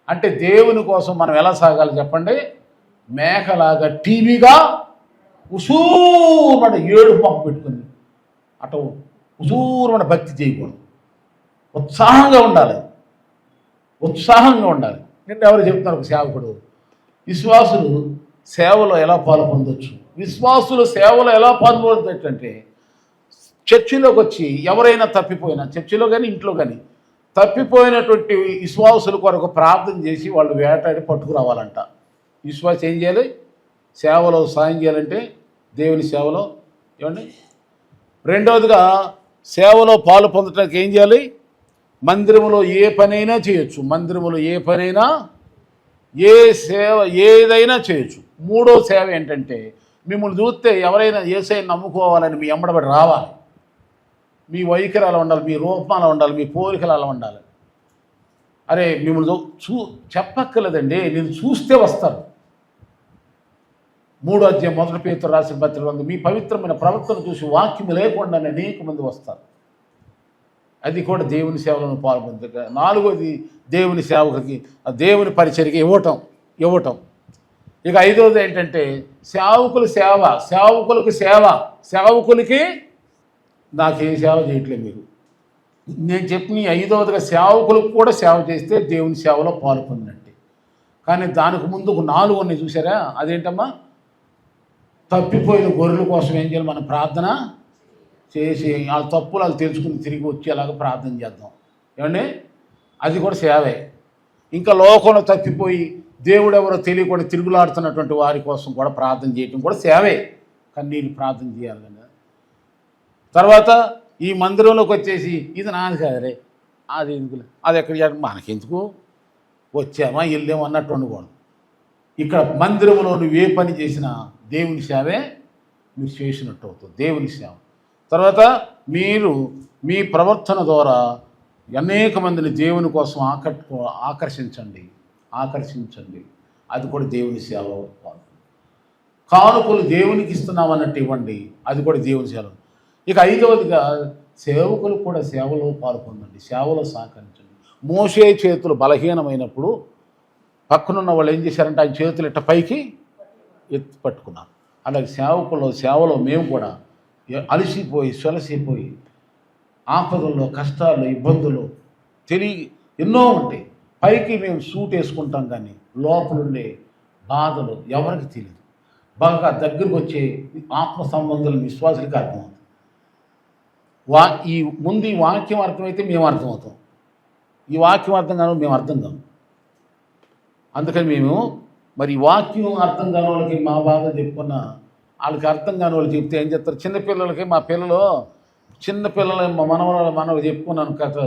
అంటే దేవుని కోసం మనం ఎలా సాగాలి చెప్పండి? మేకలాగా టీవీగా ఉసూరణ 7 పంపు పెట్టుకుంది అటు ఉసూరణ భక్తి చేయకూడదు. ఉత్సాహంగా ఉండాలి. నేను ఎవరు చెప్తున్నారు? ఒక సేవకుడు, విశ్వాసులు సేవలో ఎలా పాల్పొందొచ్చు, విశ్వాసులు సేవలో ఎలా పాల్పొందొచ్చు అంటే, చర్చిలోకి వచ్చి ఎవరైనా తప్పిపోయినా, చర్చిలో కానీ ఇంట్లో కానీ తప్పిపోయినటువంటి విశ్వాసుల కొరకు ప్రార్థన చేసి వాళ్ళు వేటాడి పట్టుకురావాలంట. విశ్వాసం ఏం చేయాలి? సేవలో సాయం చేయాలంటే దేవుని సేవలో ఏమండి. రెండవదిగా సేవలో పాలు పొందడానికి ఏం చేయాలి? మందిరములో ఏ పనైనా చేయొచ్చు, మందిరములో ఏ పనైనా ఏదైనా చేయొచ్చు. మూడో సేవ ఏంటంటే, మిమ్మల్ని చూస్తే ఎవరైనా యేసయ్యను నమ్ముకోవాలని మీ ఎంబడబడి రావాలి. మీ వైఖరి అలా ఉండాలి, మీ రూపం అలా ఉండాలి, మీ పోలికలు అలా ఉండాలి. అరే మిమ్మల్ని చెప్పక్కర్లేదండి, నేను చూస్తే వస్తారు. 3వ అధ్యాయం 1 పేతురు రాసిన పత్రిక మీ పవిత్రమైన ప్రవర్తన చూసి వాక్యం లేకుండా అనేక మంది వస్తారు. అది కూడా దేవుని సేవలను పాల్పొంది. 4వది దేవుని సేవకుడికి, దేవుని పరిచర్యకి ఇవ్వటం. ఇక 5వది ఏంటంటే సేవకులకి నాకేం సేవ చేయట్లేదు మీరు. నేను చెప్పిన 5వదిగా సేవకులకు కూడా సేవ చేస్తే దేవుని సేవలో పాల్పొందినట్టే. కానీ దానికి ముందు 4 ఉన్నాయి చూసారా? అదేంటమ్మా? తప్పిపోయిన గొర్రెల కోసం ఏం చేయాలి? మనం ప్రార్థన చేసి వాళ్ళ తప్పులు వాళ్ళు తెలుసుకుని తిరిగి వచ్చేలాగా ప్రార్థన చేద్దాం. ఏమండి? అది కూడా సేవే. ఇంకా లోకంలో తప్పిపోయి దేవుడు ఎవరో తెలియకుండా తిరుగులాడుతున్నటువంటి వారి కోసం కూడా ప్రార్థన చేయటం కూడా సేవే. కన్నీళ్ళు ప్రార్థన చేయాలి కదా. తర్వాత ఈ మందిరంలోకి వచ్చేసి ఇది నాది కాదరే, అది ఎందుకు, అది ఎక్కడ మనకెందుకు, వచ్చామా వెళ్ళామా అన్నట్టు ఉండకూడదు. ఇక్కడ మందిరంలో నువ్వు ఏ పని చేసినా దేవుని సేవే మీరు చేసినట్టు అవుతుంది, దేవుని సేవ. తర్వాత మీరు మీ ప్రవర్తన ద్వారా అనేక మందిని దేవుని కోసం ఆకర్షించండి. అది కూడా దేవుని సేవ. కానుకలు దేవునికి ఇస్తున్నామన్నట్టు ఇవ్వండి, అది కూడా దేవుని సేవ. ఇక 5వదిగా సేవకులు కూడా సేవలో పాల్పొందండి, సేవలో సహకరించండి. మోషే చేతులు బలహీనమైనప్పుడు పక్కనున్న వాళ్ళు ఏం చేశారంటే ఆయన చేతులు ఇట్ట పైకి ఎత్తి పట్టుకున్నారు. అలాగే సేవలో మేము కూడా అలసిపోయి సొలసిపోయి ఆపదల్లో, కష్టాలు, ఇబ్బందులు ఎన్నో ఉంటాయి. పైకి మేము సూట్ వేసుకుంటాం కానీ లోపలుండే బాధలు ఎవరికి తెలియదు. బాగా దగ్గరకు వచ్చే ఆత్మ సంబంధాలు విశ్వాసులకి అర్థమవుతుంది. ఈ వాక్యం అర్థమైతే మేము అర్థమవుతాం, ఈ వాక్యం అర్థం కాను మేము అర్థం కాము. అందుకని మేము మరి వాక్యం అర్థం కాని వాళ్ళకి మా బాధ చెప్పుకున్నా వాళ్ళకి అర్థం కాని వాళ్ళు చెప్తే ఏం చెప్తారు? చిన్నపిల్లలకి మా మనవలు చెప్పుకున్నాను కదా,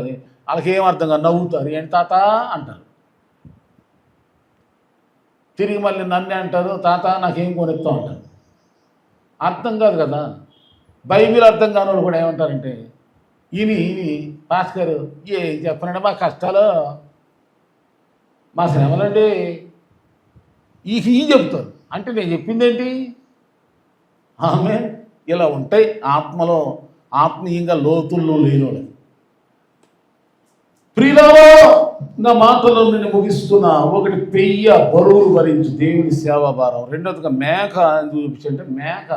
వాళ్ళకి ఏం అర్థం కాదు, నవ్వుతారు. ఏంటి తాత అంటారు. తిరిగి మళ్ళీ నన్నే అంటారు, తాత నాకేం కొనిస్తావు అంటారు. అర్థం కాదు కదా. బైబిల్ అర్థం కాని వాళ్ళు కూడా ఏమంటారంటే, ఈయన భాస్కర్ ఏం చెప్పనండి మా కష్టాలు మా శ్రమలండి ఈ చెప్తారు. అంటే నేను చెప్పింది ఏంటి? ఆమె ఇలా ఉంటాయి ఆత్మలో, ఆత్మీయంగా లోతుల్లో లేనోడు. ప్రియులారా, నా మాటలో నేను ముగిస్తున్నా. ఒకటి పెయ్య బరువులు భరించు దేవుని సేవాభారం. రెండవదిగా మేక చూపించంటే, మేక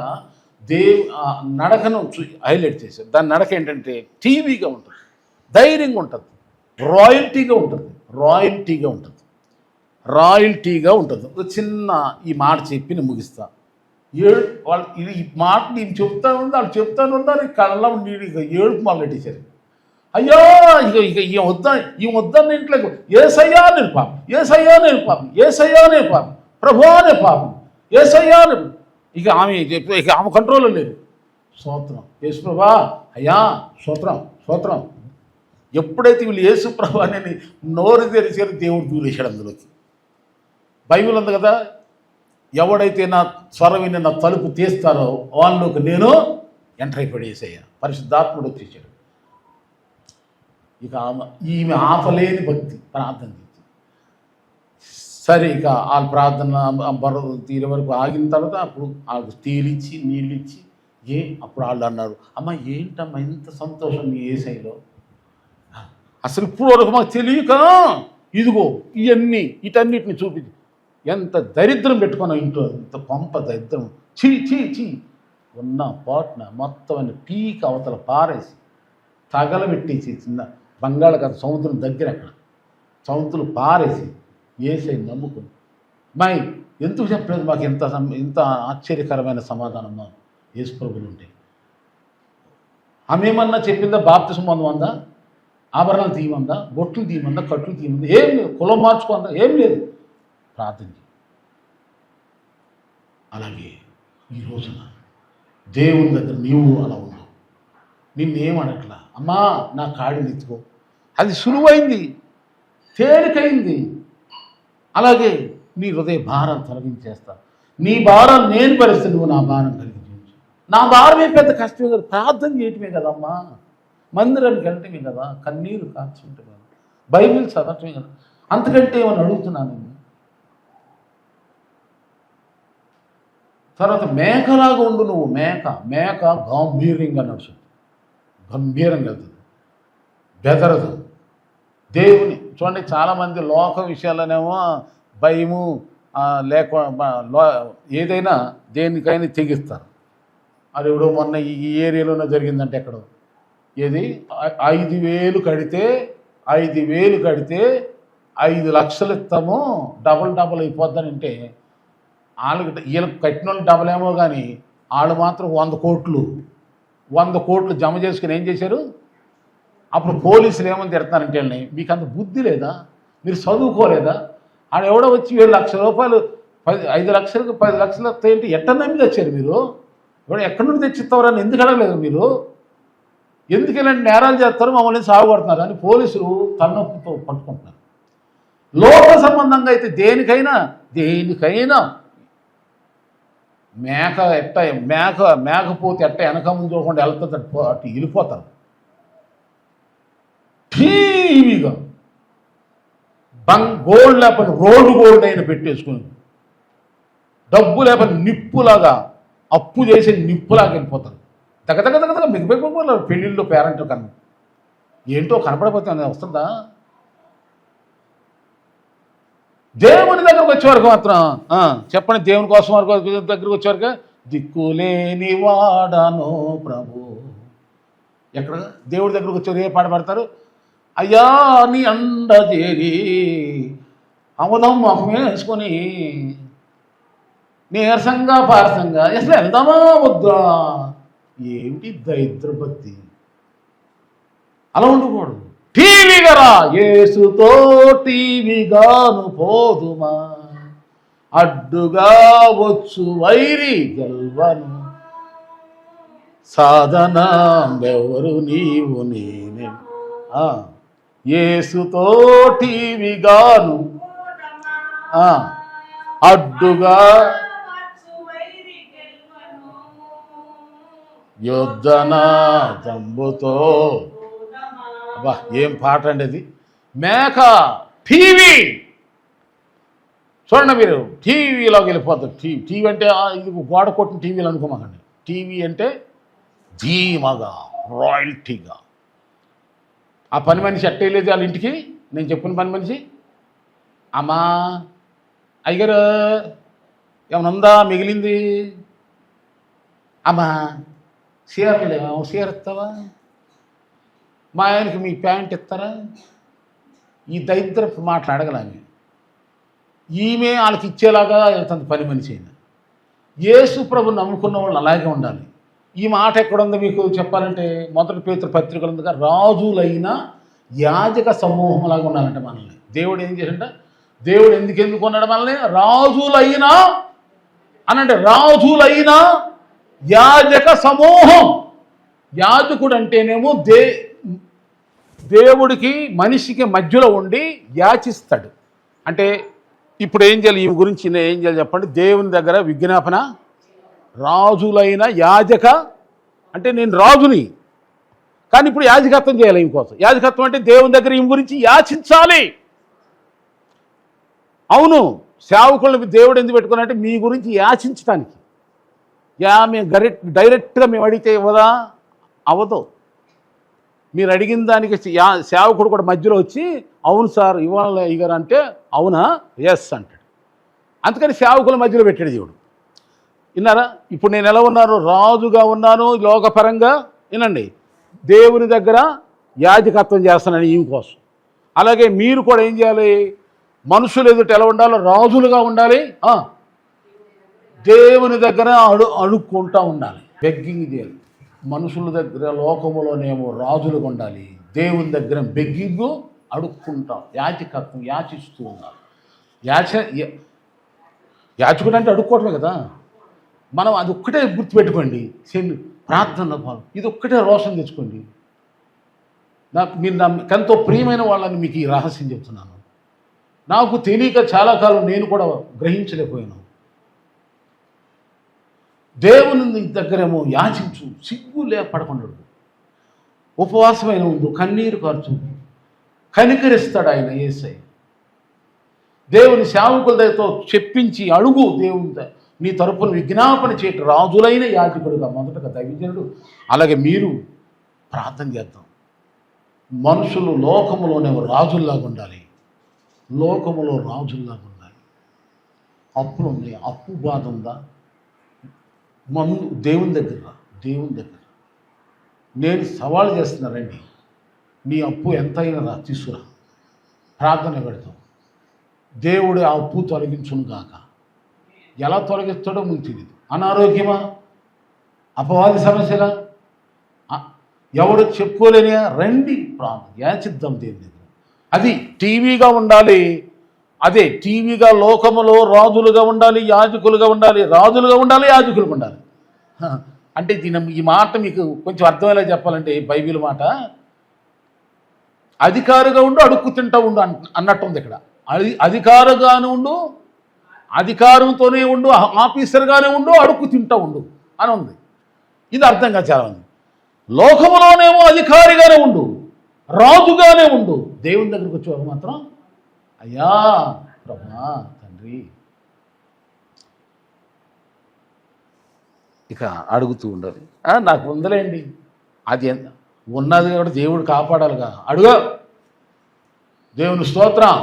నడకను హైలైట్ చేశారు. దాని నడక ఏంటంటే టీవీగా ఉంటుంది, ధైర్యంగా ఉంటుంది, రాయల్టీగా ఉంటుంది. ఒక చిన్న ఈ మాట చెప్పి నేను ముగిస్తా. వాళ్ళు ఇది ఈ మాట నేను చెప్తాను ఉంది, వాళ్ళు చెప్తాను ఉన్నారు. కళ్ళ నీళ్ళు ఏడుపు మొదలెట్టేశారు. అయ్యో ఈ వద్దని ఇంట్లో ఏసయ్యా నేను పాపం, ప్రభువా నేను పాపం, ఏసయ్యా. ఇక ఆమె కంట్రోల్లో లేదు. స్తోత్రం యేసుప్రభా, అయ్యా స్తోత్రం. ఎప్పుడైతే వీళ్ళు యేసుప్రభా అని నోరు తెరిచారు, దేవుడు దూరేశాడు అందులోకి. బైబిల్ ఉంది కదా, ఎవడైతే నా స్వరం విని నా తలుపు తీస్తారో వాళ్ళలోకి నేను ఎంటర్ అయిపోయాడు యేసయ్య. పరిశుద్ధాత్ముడు వచ్చేసాడు. ఇక ఈమె ఆపలేని భక్తి ప్రార్థన చేసి, సరే ఇక వాళ్ళ ప్రార్థన బరువు తీరే వరకు ఆగిన తర్వాత అప్పుడు వాళ్ళకు తీలిచ్చి నీళ్ళు ఇచ్చి అప్పుడు వాళ్ళు అన్నారు, అమ్మ ఏంటమ్మా ఇంత సంతోషం మీ యేసయ్యలో, అసలు ఇప్పుడు వరకు మాకు తెలియక ఇదిగో ఇవన్నీ వీటన్నిటిని చూపించి. ఎంత దరిద్రం పెట్టుకున్నాం ఇంట్లో, ఇంత పంప దరిద్రం, చీ ఉన్న పాటున మొత్తం అన్ని పీక్ అవతల పారేసి తగలబెట్టేసి, చిన్న బంగాళాఖాతం సముద్రం దగ్గర అక్కడ సముద్రం పారేసి యేసయ్య నమ్ముకుని. ఎందుకు చెప్పలేదు మాకు ఇంత ఆశ్చర్యకరమైన సమాధానం మా యేసు ప్రభువులు ఉంటే? ఆమె ఏమన్నా చెప్పిందా? బాప్తిసం పొందమందా, ఆభరణాలు తీయమందా, బొట్లు తీయమందా, కట్లు తీయమందా? ఏం లేదు. కులం మార్చుకుందా? ఏం లేదు. ప్రార్థన చేయి. అలాగే ఈ రోజున దేవుని దగ్గర నీవు అలా ఉన్నావు. నిన్నేమనట్లా, అమ్మా నా కాడిని ఎత్తుకో. అది సులువైంది, తేలికైంది. అలాగే నీ హృదయ భారం తొలగించేస్తా. నీ భారం నేను భరిస్తే నువ్వు నా భారం కలిగించు. నా భారమే పెద్ద కష్టమే కదా, ప్రార్థన చేయటమే కదమ్మా, మందిరానికి వెళ్ళటమే కదా, కన్నీరు కార్చుంటే కదా, బైబిల్ చదవటమే కదా, అంతకంటే ఏమని అడుగుతున్నాను. తర్వాత మేకలాగా ఉండు నువ్వు. మేక గంభీరంగా నడుచుంది, గంభీరంగా వెళ్తుంది, బెదరదు. దేవుని చూడండి, చాలామంది లోక విషయాలనేమో భయము ఏదైనా దేనికైనా తెగిస్తారు. అది ఎవడో మొన్న ఈ ఏరియాలోనే జరిగిందంటే ఎక్కడో, ఏది 5,000 కడితే 5 లక్షలు ఇస్తాము, డబుల్ అయిపోద్దానంటే వీళ్ళకి కట్టిన వాళ్ళు డబుల్ ఏమో కానీ వాళ్ళు మాత్రం 100 కోట్లు జమ చేసుకుని ఏం చేశారు? అప్పుడు పోలీసులు ఏమని తిడతారంటే, మీకు అంత బుద్ధి లేదా, మీరు చదువుకోలేదా? ఆడ ఎవడో వచ్చి 7 లక్షల రూపాయలు 5 లక్షలకు 10 లక్షలు వస్తాయంటే ఎట్ట నమ్మి తెచ్చారు మీరు? ఎవడో ఎక్కడి నుండి తెచ్చిస్తారని ఎందుకు అడగలేదు మీరు? ఎందుకు ఇలాంటి నేరాలు చేస్తారు, మమ్మల్ని సాగుపడుతున్నారు అని పోలీసులు తలనొప్పితో పట్టుకుంటున్నారు. లోక సంబంధంగా అయితే దేనికైనా మేకపోతే ఎట్ట వెనక ముందు చూడకుండా వెళ్తుంది, అటు వెళ్ళిపోతారు. టీవీగా గోల్డ్ లేకపోతే గోల్డ్ అయినా పెట్టేసుకుని, డబ్బు లేకపోతే నిప్పులాగా అప్పు చేసే నిప్పులాగా వెళ్ళిపోతారు. దగ్గర మిగిలిపోయి పెళ్ళిళ్ళు పేరెంట్ కన్నా ఏంటో కనపడపోతే వస్తుందా? దేవుని దగ్గరకు వచ్చేవరకు మాత్రం చెప్పండి, దేవుని కోసం దగ్గరకు వచ్చేవరకు దిక్కులేని వాడను ప్రభు. ఎక్కడ దేవుడి దగ్గరకు వచ్చేవారు ఏ పాట పాడతారు? అయ్యా నీ అండ చేరి అమదం మొహమే వేసుకొని నీరసంగా పారసంగా అసలు వెళ్దామా వద్దా? ఏమిటి దరిద్రభక్తి? అలా ఉండకూడదు. టీవీగా రా, యేసుతో టీవీగాను పోదుమా, అడ్డుగా వచ్చు వైరి గెల్వను, సాధన ఎవరు నీవు నేనే, యేసుతో టీవీగాను అడ్డుగా యుద్ధన తంబుతో. అబ్బా ఏం పాట అండి అది. మేక టీవీ చూడండి మీరు, టీవీలోకి వెళ్ళిపోతారు. టీవీ అంటే ఇది గోడ కొట్టిన టీవీలు అనుకోమాకండి. టీవీ అంటే ధీమగా రాయల్టీగా. ఆ పని మనిషి అట్టేయలేదు వాళ్ళ ఇంటికి, నేను చెప్పిన పని మనిషి, అమ్మా అయ్యగారు ఏమైనా ఉందా మిగిలింది, అమ్మా చీరలేమో చీర ఇస్తావా, మా ఆయనకి మీ ప్యాంట్ ఇస్తారా. ఈ దరిద్రపు మాటలు అడగలామె. ఈమె వాళ్ళకి ఇచ్చేలాగా వెళ్తుంది పని మనిషి అయినా. యేసు ప్రభు నమ్ముకున్న వాళ్ళు అలాగే ఉండాలి. ఈ మాట ఎక్కడుందో మీకు చెప్పాలంటే మొదటి పేతురు పత్రికలు ఉందిగా, రాజులైన యాజక సమూహంలాగా ఉండాలంటే మనల్ని. దేవుడు ఏం చేసింట, దేవుడు ఎందుకు ఉన్నాడు మనల్ని రాజులైన అనంటే, రాజులైన యాజక సమూహం. యాజకుడు అంటేనేమో దేవుడికి మనిషికి మధ్యలో ఉండి యాచిస్తాడు. అంటే ఇప్పుడు ఏం చేయాలి, ఈ గురించి నేను ఏం చేయాలి చెప్పండి. దేవుని దగ్గర విజ్ఞాపన, రాజులైన యాజక అంటే నేను రాజుని, కానీ ఇప్పుడు యాజకత్వం చేయాలి ఈమె కోసం. యాజకత్వం అంటే దేవుని దగ్గర ఈమె గురించి యాచించాలి. అవును, సేవకులను దేవుడు ఎందుకు పెట్టుకున్నారంటే మీ గురించి యాచించడానికి. మేము డైరెక్ట్గా మేము అడిగితే ఇవ్వదా, అవ్వదు. మీరు అడిగిన దానికి సేవకుడు కూడా మధ్యలో వచ్చి అవును సార్ ఇవ్వాలి ఇగారు అంటే అవునా ఎస్ అంటాడు. అందుకని సేవకుల మధ్యలో పెట్టాడు దేవుడు. విన్నారా? ఇప్పుడు నేను ఎలా ఉన్నాను, రాజుగా ఉన్నాను లోకపరంగా. వినండి, దేవుని దగ్గర యాజకత్వం చేస్తానని ఈమె కోసం. అలాగే మీరు కూడా ఏం చేయాలి, మనుషులు ఎదుట ఎలా ఉండాలో రాజులుగా ఉండాలి. దేవుని దగ్గర అడుక్కుంటూ ఉండాలి, బెగ్గింగ్ చేయాలి. మనుషుల దగ్గర లోకములోనేమో రాజులుగా ఉండాలి, దేవుని దగ్గర బెగ్గింగ్ అడుక్కుంటాం, యాచకత్వం యాచిస్తూ ఉండాలి. యాచకుడు అంటే అడుక్కోవటమే కదా. మనం అది ఒక్కటే గుర్తుపెట్టుకోండి. ప్రార్థన భావం ఇది ఒక్కటే రోషం తెచ్చుకోండి. మీరు ఎంతో ప్రియమైన వాళ్ళని మీకు ఈ రహస్యం చెప్తున్నాను. నాకు తెలియక చాలా కాలం నేను కూడా గ్రహించలేకపోయాను. దేవుని దగ్గరేమో యాచించు, సిగ్గు పడకుండా ఉపవాసమైన ఉండు, కన్నీరు కార్చు, కనికరిస్తాడు ఆయన యేసయ్య. దేవుని సేవకుల దగ్గరతో చెప్పించి అడుగు, దేవుని నీ తరపున విజ్ఞాపన చేయటం. రాజులైన యాజకుడుగా మొదటగా దైవజనుడు. అలాగే మీరు ప్రార్థన చేద్దాం. మనుషులు లోకములోనే రాజుల్లాగా ఉండాలి, లోకములో రాజుల్లాగా ఉండాలి. అప్పులు ఉన్నాయి, అప్పు బాధ ఉందా, దేవుని దగ్గర నేను సవాల్ చేస్తున్నానండి. నీ అప్పు ఎంతైనా తీసుకురా, ప్రార్థన పెడతాం. దేవుడు ఆ అప్పు తొలగించును గాక. ఎలా తొలగిస్తాడో మీకు తెలియదు. అనారోగ్యమా, అపవాది సమస్యలా, ఎవడు చెప్పుకోలేని రండి ప్రార్థన యాచిద్దాం దేవుని దగ్గర. అది టీవీగా ఉండాలి. అదే టీవీగా లోకములో రాజులుగా ఉండాలి, యాజకులుగా ఉండాలి. రాజులుగా ఉండాలి, యాజకులుగా ఉండాలి. అంటే ఈ మాట మీకు కొంచెం అర్థమయ్యేలా చెప్పాలంటే బైబిల్ మాట, అధికారిగా ఉండు అడుక్కు తింటా ఉండు అన్నట్టుంది ఇక్కడ. అధికారుగానే ఉండు, అధికారంతోనే ఉండు, ఆఫీసర్గానే ఉండు, అడుక్కు తింటా ఉండు అని ఉంది. ఇది అర్థం కాదు చాలామంది. లోకములోనేమో అధికారిగానే ఉండు, రాజుగానే ఉండు. దేవుని దగ్గరికి వచ్చేవారు మాత్రం అయ్యా ప్రభా తండ్రి ఇక అడుగుతూ ఉండాలి. నాకు ఉందలేండి, అది ఉన్నది కూడా దేవుడు కాపాడాలిగా. అడుగు, దేవుని స్తోత్రం.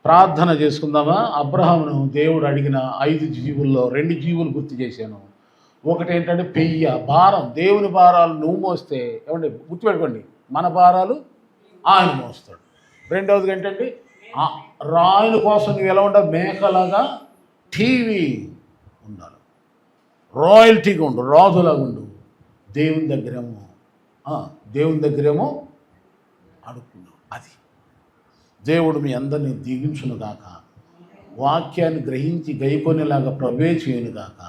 ప్రార్థన చేసుకుందామా? అబ్రహామును దేవుడు అడిగిన 5 జీవుల్లో 2 జీవులు గుర్తు చేశాను. ఒకటి ఏంటంటే పెయ్య భారం, దేవుని భారాలు నువ్వు మోస్తే ఏమంటే గుర్తుపెట్టుకోండి, మన భారాలు ఆయన మోస్తాడు. రెండవది ఏంటంటే రాయుని కోసం నువ్వు ఎలా ఉండాలి, మేకలాగా టీవీ ఉండాలి, రాయల్టీగా ఉండు, రాజులాగా ఉండు. దేవుని దగ్గరేమో అడుక్కున్నావు. అది దేవుడు మీ అందరినీ దీవించును గాక, వాక్యాన్ని గ్రహించి గైకొనేలాగా ప్రవేశించును గాక.